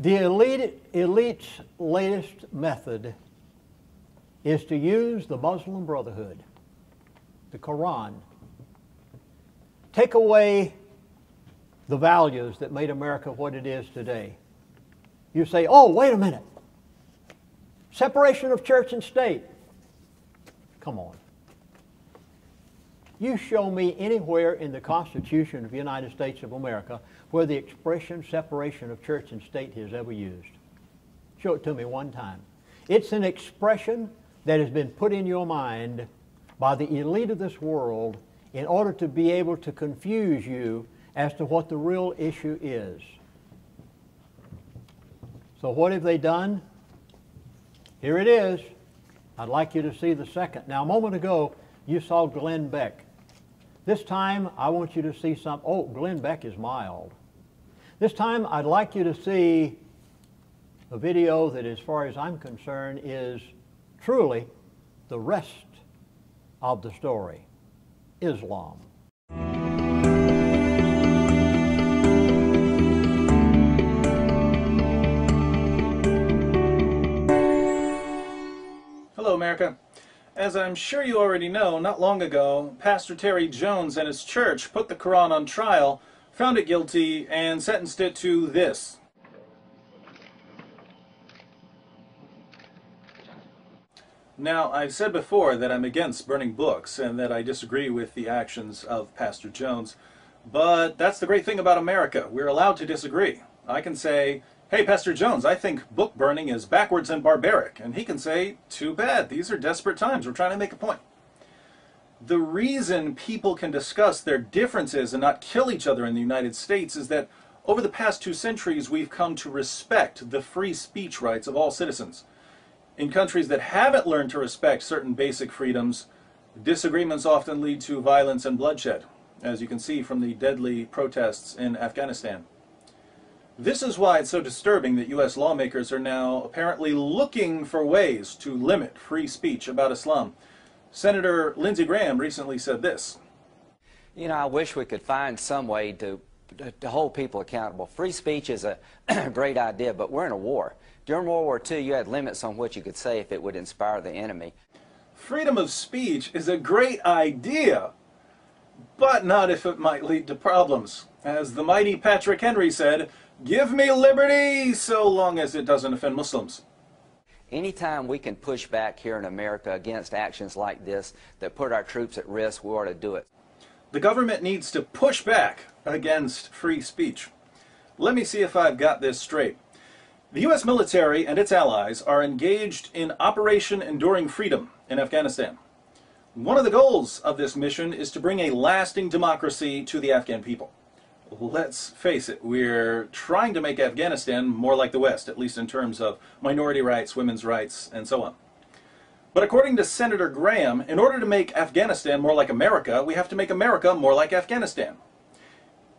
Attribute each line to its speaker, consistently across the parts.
Speaker 1: The elite's latest method is to use the Muslim Brotherhood, the Quran, take away the values that made America what it is today. You say, oh, wait a minute. Separation of church and state. Come on. You show me anywhere in the Constitution of the United States of America where the expression separation of church and state is ever used. Show it to me one time. It's an expression that has been put in your mind by the elite of this world in order to be able to confuse you as to what the real issue is. So what have they done? Here it is. I'd like you to see the second. Now, a moment ago, you saw Glenn Beck. This time, I want you to see some. Oh, Glenn Beck is mild. This time, I'd like you to see a video that, as far as I'm concerned, is truly the rest of the story. Islam.
Speaker 2: Hello, America. As I'm sure you already know, not long ago, Pastor Terry Jones and his church put the Quran on trial, found it guilty, and sentenced it to this. Now, I've said before that I'm against burning books and that I disagree with the actions of Pastor Jones, but that's the great thing about America. We're allowed to disagree. I can say, hey, Pastor Jones, I think book burning is backwards and barbaric. And he can say, too bad, these are desperate times. We're trying to make a point. The reason people can discuss their differences and not kill each other in the United States is that over the past 2 centuries, we've come to respect the free speech rights of all citizens. In countries that haven't learned to respect certain basic freedoms, disagreements often lead to violence and bloodshed, as you can see from the deadly protests in Afghanistan. This is why it's so disturbing that U.S. lawmakers are now apparently looking for ways to limit free speech about Islam. Senator Lindsey Graham recently said this.
Speaker 3: You know, I wish we could find some way to hold people accountable. Free speech is a great idea, but we're in a war. During World War II, you had limits on what you could say if it would inspire the enemy.
Speaker 2: Freedom of speech is a great idea, but not if it might lead to problems. As the mighty Patrick Henry said, give me liberty so long as it doesn't offend Muslims.
Speaker 3: Anytime we can push back here in America against actions like this that put our troops at risk, we ought to do it.
Speaker 2: The government needs to push back against free speech. Let me see if I've got this straight. The U.S. military and its allies are engaged in Operation Enduring Freedom in Afghanistan. One of the goals of this mission is to bring a lasting democracy to the Afghan people. Let's face it, we're trying to make Afghanistan more like the West, at least in terms of minority rights, women's rights, and so on. But according to Senator Graham, in order to make Afghanistan more like America, we have to make America more like Afghanistan.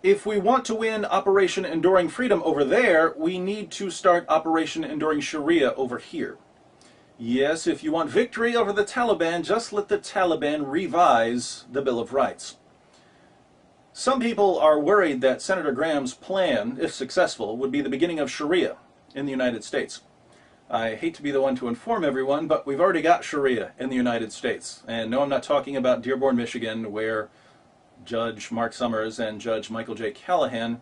Speaker 2: If we want to win Operation Enduring Freedom over there, we need to start Operation Enduring Sharia over here. Yes, if you want victory over the Taliban, just let the Taliban revise the Bill of Rights. Some people are worried that Senator Graham's plan, if successful, would be the beginning of Sharia in the United States. I hate to be the one to inform everyone, but we've already got Sharia in the United States. And no, I'm not talking about Dearborn, Michigan, where Judge Mark Summers and Judge Michael J. Callahan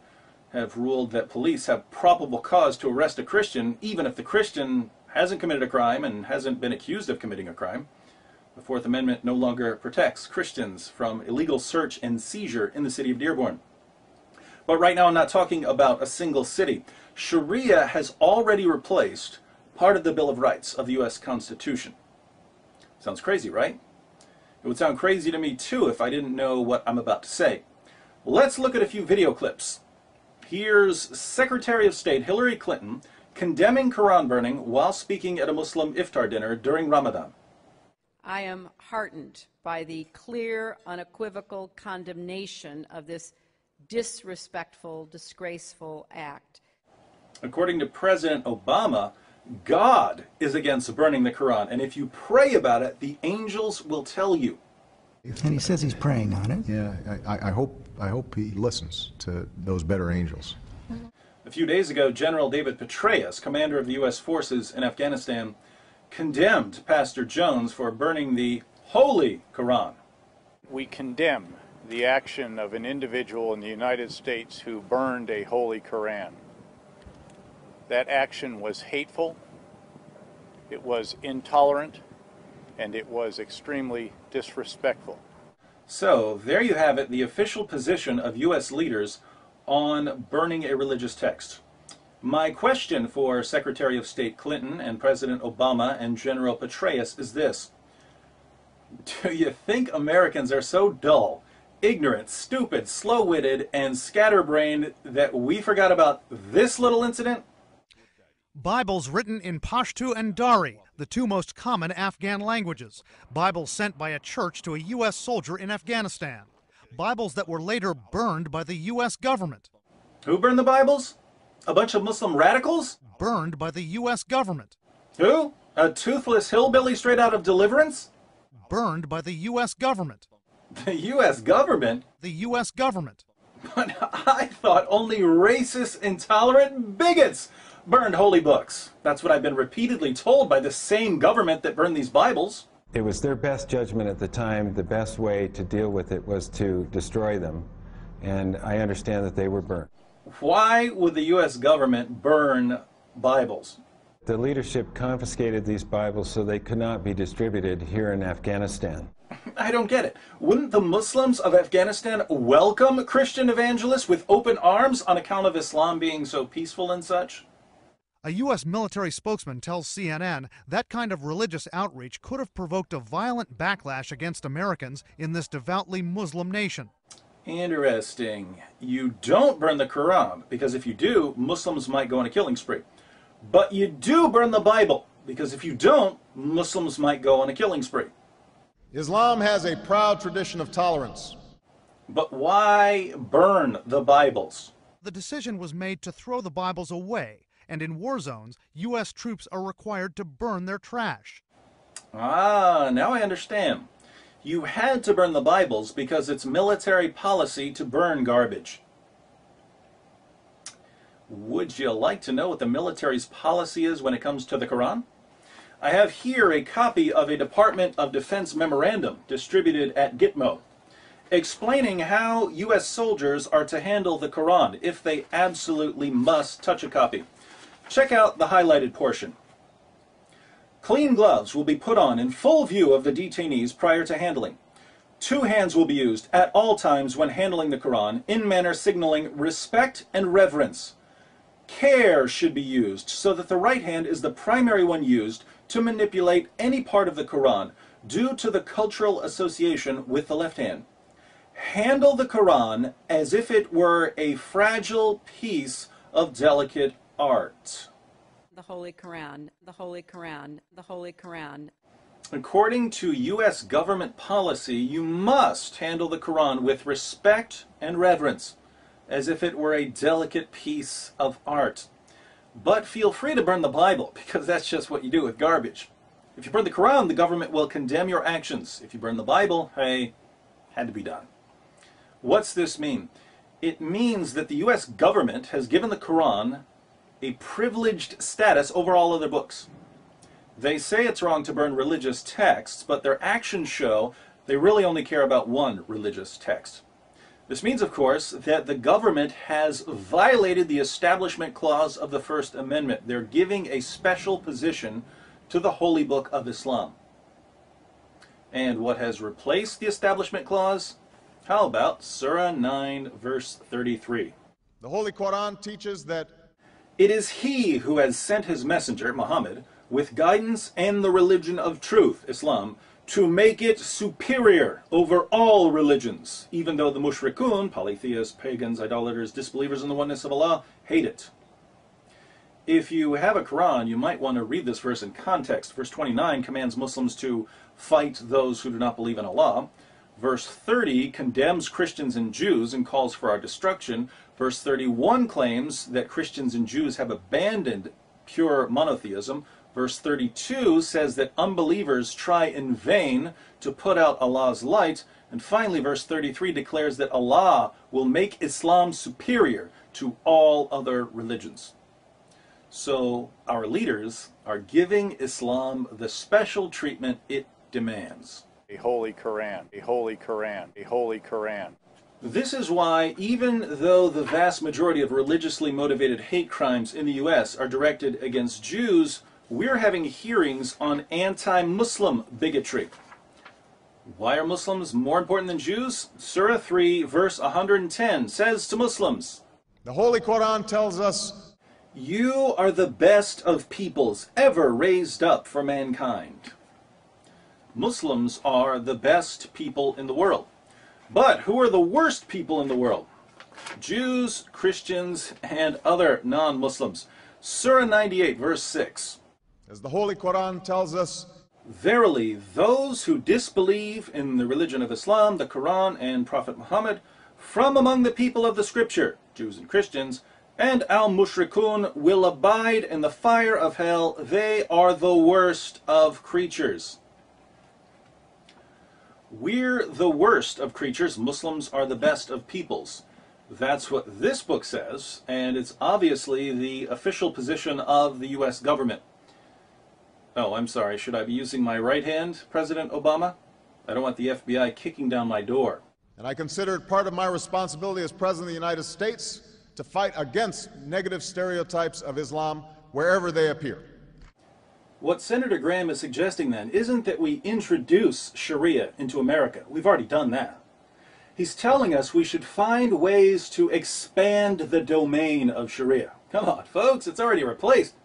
Speaker 2: have ruled that police have probable cause to arrest a Christian, even if the Christian hasn't committed a crime and hasn't been accused of committing a crime. The Fourth Amendment no longer protects Christians from illegal search and seizure in the city of Dearborn. But right now I'm not talking about a single city. Sharia has already replaced part of the Bill of Rights of the U.S. Constitution. Sounds crazy, right? It would sound crazy to me too if I didn't know what I'm about to say. Let's look at a few video clips. Here's Secretary of State Hillary Clinton condemning Quran burning while speaking at a Muslim iftar dinner during Ramadan.
Speaker 4: I am heartened by the clear, unequivocal condemnation of this disrespectful, disgraceful act.
Speaker 2: According to President Obama, God is against burning the Quran, and if you pray about it, the angels will tell you.
Speaker 5: And he says he's praying on it.
Speaker 6: Yeah, I hope he listens to those better angels.
Speaker 2: A few days ago, General David Petraeus, commander of the U.S. forces in Afghanistan, condemned Pastor Jones for burning the Holy Quran.
Speaker 6: We condemn the action of an individual in the United States who burned a Holy Quran. That action was hateful, it was intolerant, and it was extremely disrespectful.
Speaker 2: So, there you have it, the official position of U.S. leaders on burning a religious text. My question for Secretary of State Clinton and President Obama and General Petraeus is this. Do you think Americans are so dull, ignorant, stupid, slow-witted, and scatterbrained that we forgot about this little incident?
Speaker 7: Bibles written in Pashto and Dari, the two most common Afghan languages. Bibles sent by a church to a U.S. soldier in Afghanistan. Bibles that were later burned by the U.S. government.
Speaker 2: Who burned the Bibles? A bunch of Muslim radicals?
Speaker 7: Burned by the U.S. government.
Speaker 2: Who? A toothless hillbilly straight out of Deliverance?
Speaker 7: Burned by the U.S. government.
Speaker 2: The U.S. government?
Speaker 7: The U.S. government.
Speaker 2: But I thought only racist, intolerant bigots burned holy books. That's what I've been repeatedly told by the same government that burned these Bibles.
Speaker 8: It was their best judgment at the time. The best way to deal with it was to destroy them. And I understand that they were burned.
Speaker 2: Why would the U.S. government burn Bibles?
Speaker 8: The leadership confiscated these Bibles so they could not be distributed here in Afghanistan.
Speaker 2: I don't get it. Wouldn't the Muslims of Afghanistan welcome Christian evangelists with open arms on account of Islam being so peaceful and such?
Speaker 7: A U.S. military spokesman tells CNN that kind of religious outreach could have provoked a violent backlash against Americans in this devoutly Muslim nation.
Speaker 2: Interesting. You don't burn the Quran, because if you do, Muslims might go on a killing spree. But you do burn the Bible, because if you don't, Muslims might go on a killing spree.
Speaker 9: Islam has a proud tradition of tolerance.
Speaker 2: But why burn the Bibles?
Speaker 7: The decision was made to throw the Bibles away, and in war zones, U.S. troops are required to burn their trash.
Speaker 2: Ah, now I understand. You had to burn the Bibles because it's military policy to burn garbage. Would you like to know what the military's policy is when it comes to the Quran? I have here a copy of a Department of Defense memorandum distributed at Gitmo, explaining how U.S. soldiers are to handle the Quran if they absolutely must touch a copy. Check out the highlighted portion. Clean gloves will be put on in full view of the detainees prior to handling. 2 hands will be used at all times when handling the Quran in manner signaling respect and reverence. Care should be used so that the right hand is the primary one used to manipulate any part of the Quran due to the cultural association with the left hand. Handle the Quran as if it were a fragile piece of delicate art.
Speaker 4: The Holy Quran, the Holy Quran, the Holy Quran.
Speaker 2: According to U.S. government policy, you must handle the Quran with respect and reverence, as if it were a delicate piece of art. But feel free to burn the Bible, because that's just what you do with garbage. If you burn the Quran, the government will condemn your actions. If you burn the Bible, hey, had to be done. What's this mean? It means that the U.S. government has given the Quran a privileged status over all other books. They say it's wrong to burn religious texts, but their actions show they really only care about one religious text. This means, of course, that the government has violated the Establishment Clause of the First Amendment. They're giving a special position to the Holy Book of Islam. And what has replaced the Establishment Clause? How about Surah 9, verse 33?
Speaker 9: The Holy Quran teaches that
Speaker 2: it is He who has sent His messenger, Muhammad, with guidance and the religion of truth, Islam, to make it superior over all religions, even though the mushrikun, polytheists, pagans, idolaters, disbelievers in the oneness of Allah, hate it. If you have a Quran, you might want to read this verse in context. Verse 29 commands Muslims to fight those who do not believe in Allah. Verse 30 condemns Christians and Jews and calls for our destruction. Verse 31 claims that Christians and Jews have abandoned pure monotheism. Verse 32 says that unbelievers try in vain to put out Allah's light. And finally, verse 33 declares that Allah will make Islam superior to all other religions. So our leaders are giving Islam the special treatment it demands.
Speaker 6: A holy Quran, a holy Quran, a holy Quran.
Speaker 2: This is why, even though the vast majority of religiously motivated hate crimes in the U.S. are directed against Jews, we're having hearings on anti-Muslim bigotry. Why are Muslims more important than Jews? Surah 3, verse 110 says to Muslims,
Speaker 9: The Holy Quran tells us,
Speaker 2: "You are the best of peoples ever raised up for mankind." Muslims are the best people in the world. But who are the worst people in the world? Jews, Christians, and other non-Muslims. Surah 98, verse 6.
Speaker 9: as the Holy Quran tells us,
Speaker 2: Verily, those who disbelieve in the religion of Islam, the Quran, and Prophet Muhammad, from among the people of the Scripture, Jews and Christians, and al-mushrikun will abide in the fire of hell. They are the worst of creatures. We're the worst of creatures. Muslims are the best of peoples. That's what this book says, and it's obviously the official position of the U.S. government. Oh, I'm sorry. Should I be using my right hand, President Obama? I don't want the FBI kicking down my door.
Speaker 9: and I consider it part of my responsibility as President of the United States to fight against negative stereotypes of Islam wherever they appear.
Speaker 2: What Senator Graham is suggesting then isn't that we introduce Sharia into America. We've already done that. He's telling us we should find ways to expand the domain of Sharia. Come on, folks, it's already replaced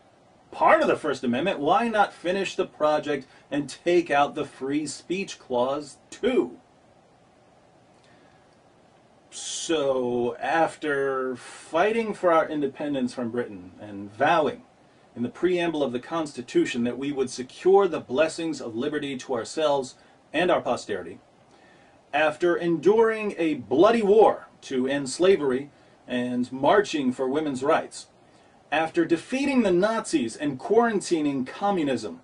Speaker 2: part of the First Amendment. Why not finish the project and take out the free speech clause too? So, after fighting for our independence from Britain and vowing in the preamble of the Constitution that we would secure the blessings of liberty to ourselves and our posterity, after enduring a bloody war to end slavery and marching for women's rights, after defeating the Nazis and quarantining communism,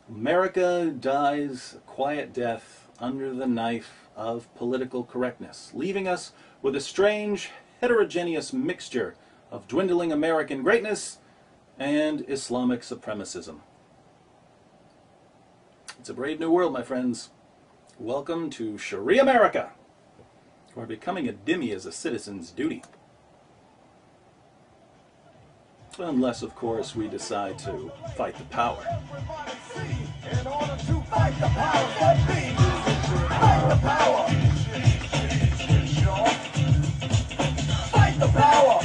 Speaker 2: America dies a quiet death under the knife of political correctness, leaving us with a strange, heterogeneous mixture of dwindling American greatness and Islamic supremacism. It's a brave new world, my friends. Welcome to Shariamerica, where becoming a dhimmi is a citizen's duty. Unless, of course, we decide to fight the power.
Speaker 10: In order to fight the power that be, fight the power. Fight the power.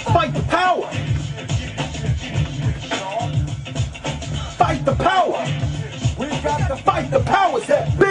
Speaker 2: Fight the power! Fight the power!
Speaker 10: We've got to
Speaker 2: Fight the powers that be!